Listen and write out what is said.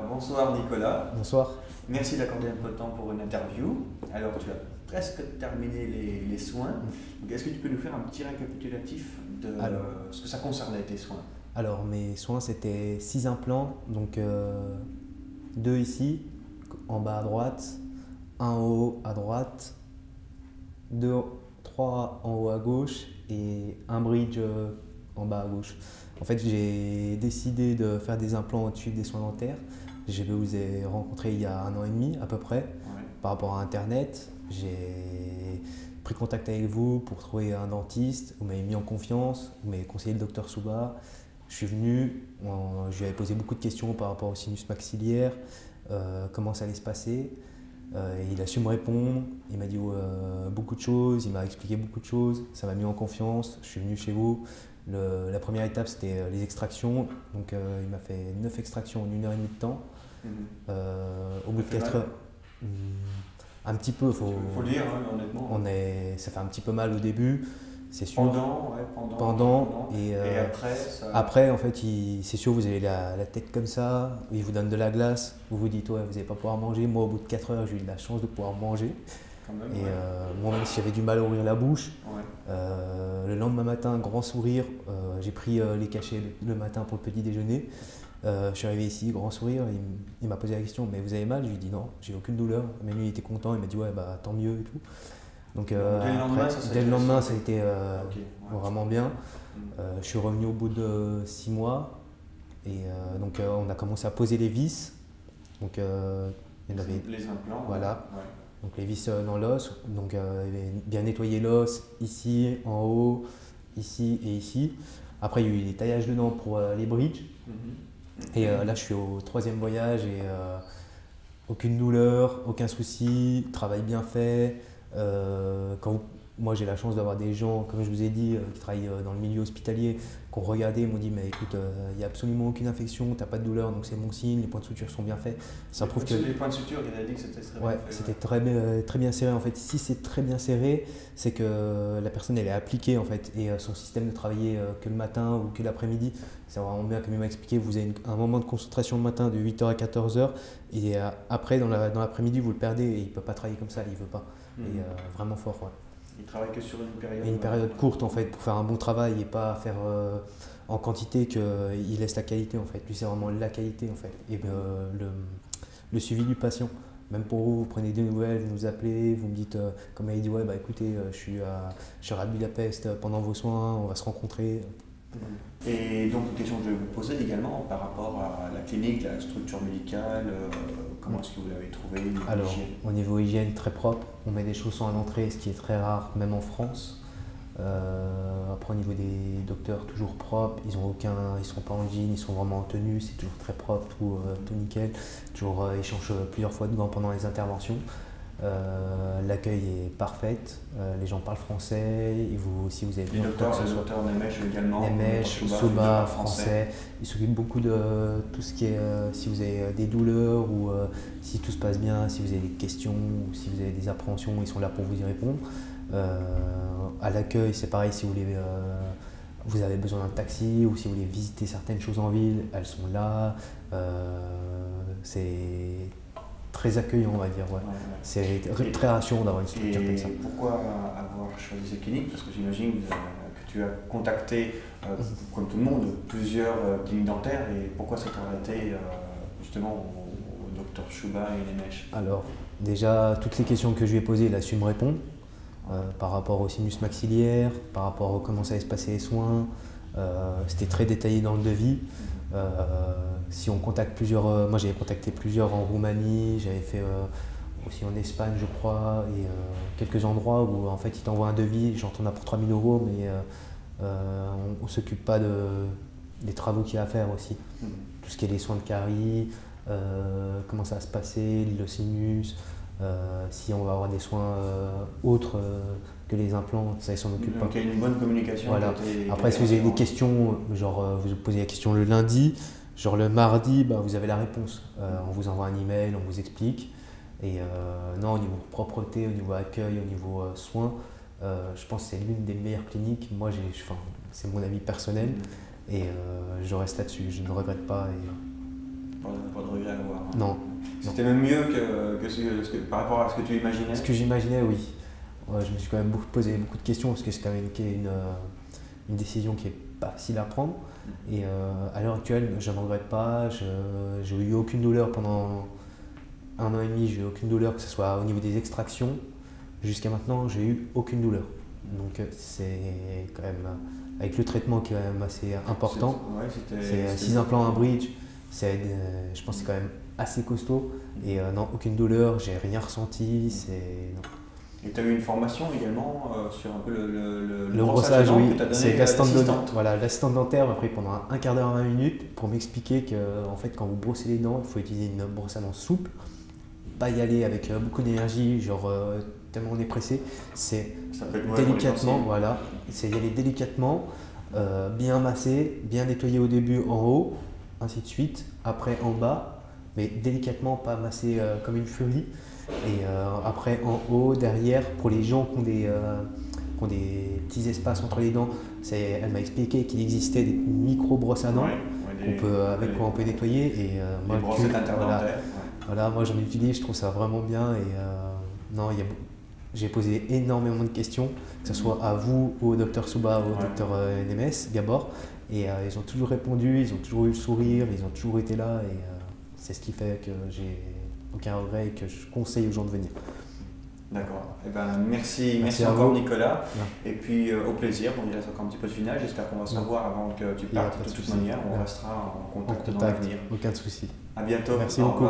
Bonsoir Nicolas. Bonsoir. Merci d'accorder un peu de temps pour une interview. Alors tu as presque terminé les soins. Est-ce que tu peux nous faire un petit récapitulatif de ce que ça concernait tes soins? Alors mes soins c'était 6 implants, donc 2 ici, en bas à droite, un en haut à droite, 3 en haut à gauche et un bridge en bas à gauche. En fait j'ai décidé de faire des implants au-dessus des soins dentaires. Je vous ai rencontré il y a 1 an et demi à peu près, par rapport à internet. J'ai pris contact avec vous pour trouver un dentiste, vous m'avez mis en confiance, vous m'avez conseillé le docteur Souba. Je suis venu, je lui avais posé beaucoup de questions par rapport au sinus maxillaire, comment ça allait se passer. Il a su me répondre, il m'a dit beaucoup de choses, il m'a expliqué beaucoup de choses, ça m'a mis en confiance. Je suis venu chez vous. La première étape c'était les extractions, donc il m'a fait 9 extractions en 1 heure et demie de temps. Au bout de 4 heures, un petit peu, faut dire honnêtement. Ça fait un petit peu mal au début, c'est sûr. Pendant et après après en fait, c'est sûr, vous avez la tête comme ça, il vous donne de la glace, vous vous dites ouais, vous n'allez pas pouvoir manger. Moi au bout de 4 heures, j'ai eu de la chance de pouvoir manger. Même, moi-même si j'avais du mal à ouvrir la bouche, le lendemain matin, grand sourire, j'ai pris les cachets le matin pour le petit déjeuner. Je suis arrivé ici, grand sourire, il m'a posé la question, mais vous avez mal? Je lui ai dit non, j'ai aucune douleur. Mais lui il était content, il m'a dit ouais bah tant mieux et tout. Donc dès le lendemain ça a été vraiment bien. Je suis revenu au bout de 6 mois et donc on a commencé à poser les vis. Donc il y en avait les implants. Voilà. Donc les vis dans l'os, donc bien nettoyer l'os ici, en haut, ici et ici. Après il y a eu des taillages de dents pour les bridges. Et là je suis au 3e voyage et aucune douleur, aucun souci, travail bien fait. Moi j'ai la chance d'avoir des gens, comme je vous ai dit, qui travaillent dans le milieu hospitalier, qui ont regardé et m'ont dit mais écoute, il n'y a absolument aucune infection, tu n'as pas de douleur, donc c'est bon signe, les points de suture sont bien faits. Ça prouve que les points de suture, il a dit que c'était très bien fait. C'était très bien serré en fait. Si c'est très bien serré, c'est que la personne elle est appliquée en fait et son système de travailler que le matin ou que l'après-midi, c'est vraiment bien comme il m'a expliqué. Vous avez un moment de concentration le matin de 8 h à 14 h et après dans l'après-midi vous le perdez et il ne peut pas travailler comme ça, il ne veut pas. Et vraiment fort. Il travaille que sur une période courte en fait pour faire un bon travail et pas faire en quantité qu'il laisse la qualité en fait. Lui c'est vraiment la qualité en fait et le suivi du patient. Même pour vous, vous prenez des nouvelles, vous nous appelez, vous me dites comme elle dit ouais bah écoutez je suis à Budapest pendant vos soins, on va se rencontrer. Et donc une question que je vais vous poser également par rapport à la clinique, la structure médicale, comment est-ce que vous l'avez trouvé? Alors au niveau hygiène très propre, on met des chaussons à l'entrée, ce qui est très rare même en France. Après au niveau des docteurs, toujours propres, ils sont pas en jean, ils sont vraiment en tenue, c'est toujours très propre, tout nickel. Toujours ils changent plusieurs fois de gants pendant les interventions. L'accueil est parfait, les gens parlent français, et si vous avez besoin de quoi que ce soit. Le docteur Nemesh également. Nemesh, Souba, français. Ils s'occupent beaucoup de tout ce qui est si vous avez des douleurs ou si tout se passe bien, si vous avez des questions ou si vous avez des appréhensions, ils sont là pour vous y répondre. À l'accueil, c'est pareil, si vous avez besoin d'un taxi ou si vous voulez visiter certaines choses en ville, elles sont là. C'est très accueillement, on va dire. C'est très rassurant d'avoir une structure comme ça. Pourquoi avoir choisi cette clinique? Parce que j'imagine que tu as contacté, comme tout le monde, plusieurs cliniques dentaires. Et pourquoi s'être arrêté justement au docteur Souba et Nemesh? Alors, déjà, toutes les questions que je lui ai posées, il a su me répondre. Par rapport au sinus maxillaire, par rapport à comment ça allait se passer les soins. C'était très détaillé dans le devis. Si on contacte plusieurs, moi j'avais contacté plusieurs en Roumanie, j'avais fait aussi en Espagne je crois, et quelques endroits où en fait ils t'envoient un devis, genre t'en as pour 3 000 €, mais on ne s'occupe pas des travaux qu'il y a à faire aussi. Tout ce qui est les soins de caries, comment ça va se passer, le sinus, Si on va avoir des soins autres que les implants, ça, ils s'en occupent pas. Donc il y a une bonne communication. Voilà. Après, si vous avez des questions, genre vous posez la question le lundi, genre le mardi, bah, vous avez la réponse. On vous envoie un email, on vous explique. Et non, au niveau propreté, au niveau accueil, au niveau soins, je pense que c'est l'une des meilleures cliniques. Moi, c'est mon avis personnel et je reste là-dessus. Je ne regrette pas. Pas de regret à avoir. Hein. Non. C'était même mieux par rapport à ce que tu imaginais. Ce que j'imaginais, oui. Ouais, je me suis quand même posé beaucoup de questions parce que c'est quand même une décision qui est pas facile à prendre. Et à l'heure actuelle, je n'en regrette pas. J'ai eu aucune douleur pendant 1 an et demi. J'ai eu aucune douleur, que ce soit au niveau des extractions. Jusqu'à maintenant, j'ai eu aucune douleur. Donc c'est quand même, avec le traitement qui est quand même assez important. C'est 6 implants, un bridge. Je pense que c'est quand même assez costaud. Et non, aucune douleur, j'ai rien ressenti. Et tu as eu une formation également sur un peu le brossage, oui. C'est l'assistante dentaire m'a pris pendant un quart d'heure, 20 minutes pour m'expliquer que en fait, quand vous brossez les dents, il faut utiliser une brosse à dents souple, pas y aller avec beaucoup d'énergie, genre tellement on est pressé. C'est délicatement, voilà. C'est y aller délicatement, bien masser, bien nettoyer au début en haut, ainsi de suite, après en bas, mais délicatement, pas masser comme une furie. Et après en haut, derrière, pour les gens qui ont des petits espaces entre les dents, elle m'a expliqué qu'il existait des micro-brosses à dents avec quoi on peut nettoyer. Et moi, moi j'en utilise, je trouve ça vraiment bien. Et non, j'ai posé énormément de questions, que ce soit à vous, au docteur Souba, au docteur NMS, Gabor. Et ils ont toujours répondu, ils ont toujours eu le sourire, ils ont toujours été là. Et c'est ce qui fait que j'ai aucun regret et que je conseille aux gens de venir. D'accord. Eh ben, merci encore Nicolas. Ouais. Et puis au plaisir, il reste encore un petit peu de finale. J'espère qu'on va se revoir avant que tu partes. De toute manière, on restera en contact dans l'avenir. Aucun souci. À bientôt. Merci beaucoup.